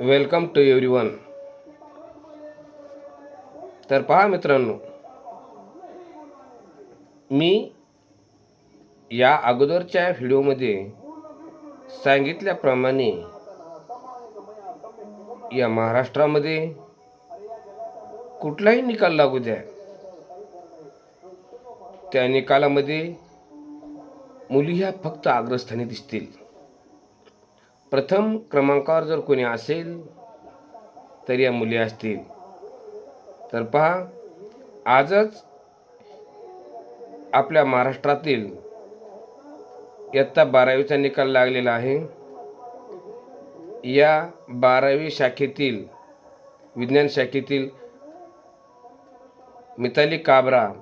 Welcome to everyone. तर पहा मित्रांनो, मी या अगोदरच्या व्हिडिओमध्ये सांगितल्याप्रमाणे या महाराष्ट्रामध्ये कुठलाही निकाल लागू द्या, त्या निकालामध्ये मुली ह्या फक्त अग्रस्थानी दिसतील. प्रथम क्रमांकावर जर कोणी असेल तर या मुली असतील. तर पहा, आजच आपल्या महाराष्ट्रातील इयत्ता 12वीचा निकाल लागलेला आहे. या 12वी शाखेतील विज्ञान शाखेतील मिताली काबरा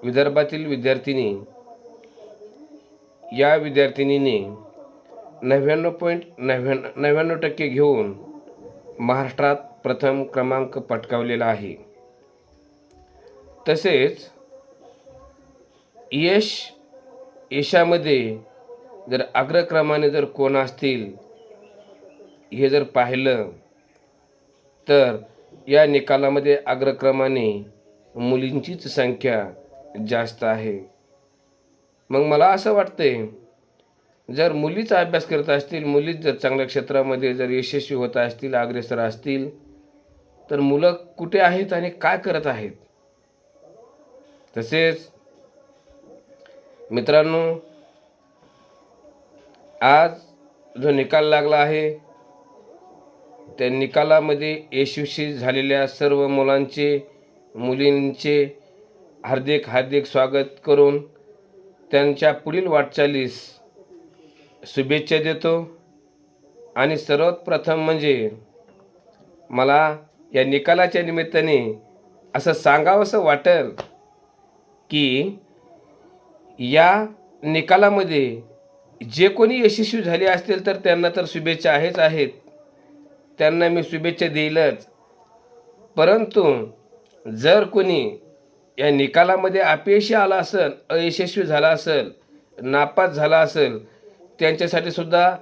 विदर्भातील विद्यार्थिनी, या विद्यार्थिनीने 99.99% घेऊन महाराष्ट्रात प्रथम क्रमांक पटकावलेला आहे. तसेच यशामध्ये जर अग्रक्रमाने जर कोण असतील हे जर पाहिलं तर या निकालामध्ये अग्रक्रमाने मुलींचीच संख्या जास्त आहे. मग मला असं वाटते, जर मुलीचा अभ्यास करत असतील, मुलीच जर चांगल्या क्षेत्रामध्ये जर यशस्वी होत असतील, अग्रेसर असतील, तर मुलं कुठे आहेत आणि काय करत आहेत? तसेच मित्रांनो, आज जो निकाल लागला आहे त्या निकालामध्ये यशस्वी झालेल्या सर्व मुलींचे हार्दिक स्वागत करून त्यांच्या पुढील वाटचालीस शुभेच्छा देतो. आणि सर्वात प्रथम म्हणजे मला या निकालाच्या निमित्ताने असं सांगावंसं वाटेल की या निकालामध्ये जे कोणी यशस्वी झाले असतील तर त्यांना तर शुभेच्छा आहेत, त्यांना मी शुभेच्छा देईलच. परंतु जर कोणी या निकालामध्ये अपयशी आला असेल, अयशस्वी झाला असेल, नापास झाला असेल, त्यांच्यासाठी सुद्धा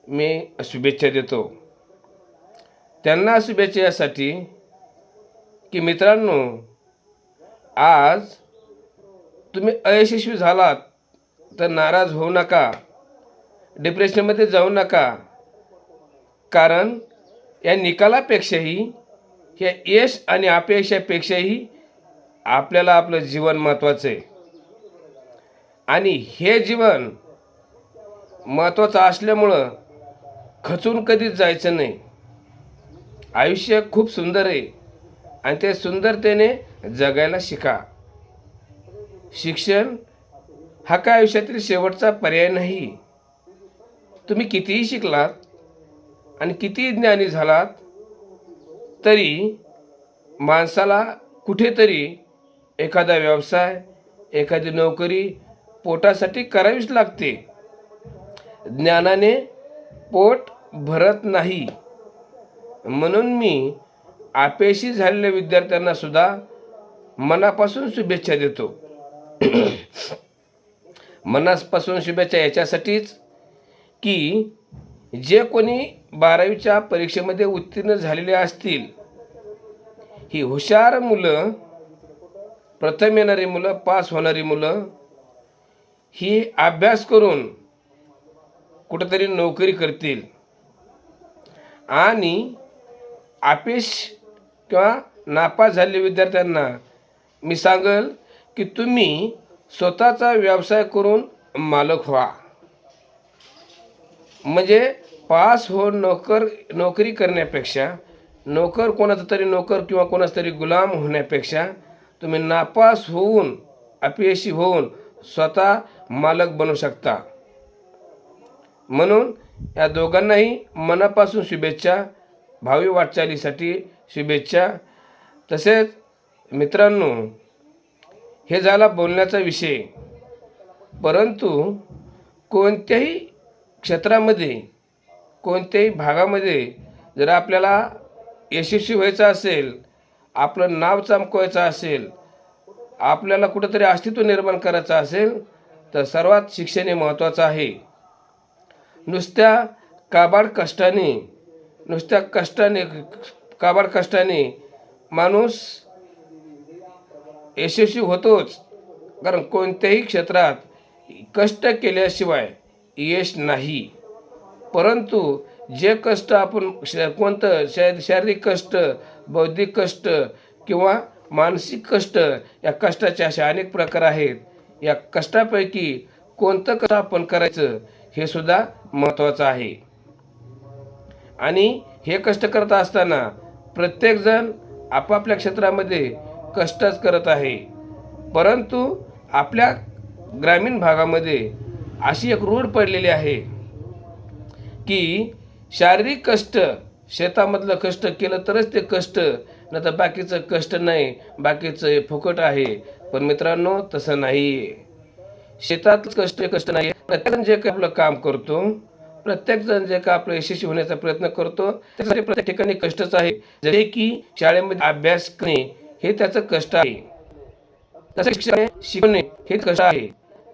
मी शुभेच्छा देतो. त्यांना शुभेच्छा यासाठी की मित्रांनो, आज तुम्ही अयशस्वी झालात तर नाराज होऊ नका, डिप्रेशनमध्ये जाऊ नका. कारण या निकालापेक्षाही, या यश आणि अपयशापेक्षाही आपल्याला आपलं जीवन महत्त्वाचं आहे. आणि हे जीवन महत्त्वाचं असल्यामुळं खचून कधीच जायचं नाही. आयुष्य खूप सुंदर आहे आणि ते सुंदरतेने जगायला शिका. शिक्षण हा काय आयुष्यातील शेवटचा पर्याय नाही. तुम्ही कितीही शिकलात आणि कितीही ज्ञानी झालात तरी माणसाला कुठेतरी एखादा व्यवसाय, एखादी नोकरी पोटासाठी करावीच लागते. ज्ञानाने पोट भरत नाही. म्हणून मी अपयशी झालेल्या विद्यार्थ्यांना सुद्धा मनापासून शुभेच्छा देतो. मनापासून शुभेच्छा याच्यासाठीच की जे कोणी 12वीच्या परीक्षेमध्ये उत्तीर्ण झालेले असतील, ही हुशार मुलं, प्रथम येणारी मुलं, पास होणारी मुलं, ही अभ्यास करून कुठंतरी नोकरी करतील. आणि अपयश किंवा नापास झालेल्या विद्यार्थ्यांना मी सांगेल की तुम्ही स्वतःचा व्यवसाय करून मालक व्हा. म्हणजे पास होऊन नोकरी करण्यापेक्षा, कोणाचा तरी नोकर किंवा कोणाचा तरी गुलाम होण्यापेक्षा तुम्ही नापास होऊन, अपयशी होऊन स्वतः मालक बनू शकता. म्हणून या दोघांनाही मनापासून शुभेच्छा, भावी वाटचालीसाठी शुभेच्छा. तसेच मित्रांनो, हे झाला बोलण्याचा विषय. परंतु कोणत्याही क्षेत्रामध्ये, कोणत्याही भागामध्ये जर आपल्याला यशस्वी व्हायचं असेल, आपलं नाव चमकवायचं असेल, आपल्याला कुठंतरी अस्तित्व निर्माण करायचं असेल, तर सर्वात शिक्षण हे महत्त्वाचं आहे. नुसत्या काबाड कष्टाने नुसत्या कष्टाने, काबाड कष्टाने माणूस यशस्वी होतोच. कारण कोणत्याही क्षेत्रात कष्ट केल्याशिवाय यश नाही. परंतु जे कष्ट आपण कोणतं शारीरिक कष्ट, बौद्धिक कष्ट किंवा मानसिक कष्ट, या कष्टाचे असे अनेक प्रकार आहेत. या कष्टापैकी कोणतं कष्ट आपण करायचं हे सुद्धा महत्त्वाचं आहे. आणि हे कष्ट करत असताना प्रत्येकजण आपापल्या क्षेत्रामध्ये कष्टच करत आहे. परंतु आपल्या ग्रामीण भागामध्ये अशी एक रूढ पडलेली आहे की शारीरिक कष्ट, शेतामधलं कष्ट केलं तरच ते कष्ट, नाही तर बाकीचं कष्ट नाही, बाकीचं फुकट आहे. पण मित्रांनो, तसं नाही. शेतातच कष्ट नाही. प्रत्येकजण जे काही आपलं काम करतो, प्रत्येकजण जे काय आपलं यशस्वी होण्याचा प्रयत्न करतो, त्यासाठी प्रत्येक ठिकाणी कष्टच आहे. जसे की शाळेमध्ये अभ्यास करणे हे त्याचं कष्ट आहे, तसं शिकणे हे कष्ट आहे.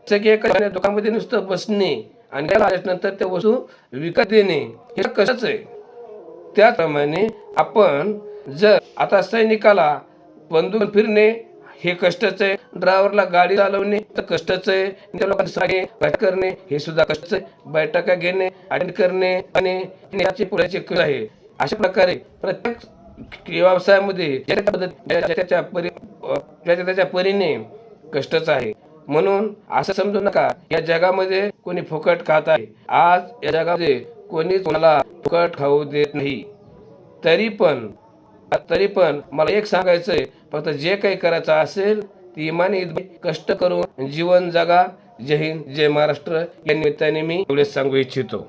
जसं की एका दुकानामध्ये नुसतं बसणे आणि त्यानंतर त्या वस्तू विकत देणे हे कष्टच आहे. त्याचप्रमाणे आपण जर आता सैनिकाला बंदूक फिरणे हे कष्टच आहे, ड्रायव्हरला गाडी चालवणे तर कष्टच आहे, त्या लोकांना करणे हे सुद्धा कष्टच आहे, बैठका घेणे, अटेंड करणे आणि याचे पुढचे कष्ट आहे. अशा प्रकारे प्रत्येक व्यवसायामध्ये त्याच्या परीने कष्टच आहे. म्हणून असं समजू नका या जगामध्ये कोणी फुकट खात आहे. आज या जगामध्ये कोणी कोणाला फुकट खाऊ देत नाही. तरी पण मला एक सांगायचं आहे, फक्त जे काही करायचं असेल ती इमानी कष्ट करून जीवन जगा. जय हिंद, जय महाराष्ट्र. या निमित्ताने मी एवढेच सांगू इच्छितो.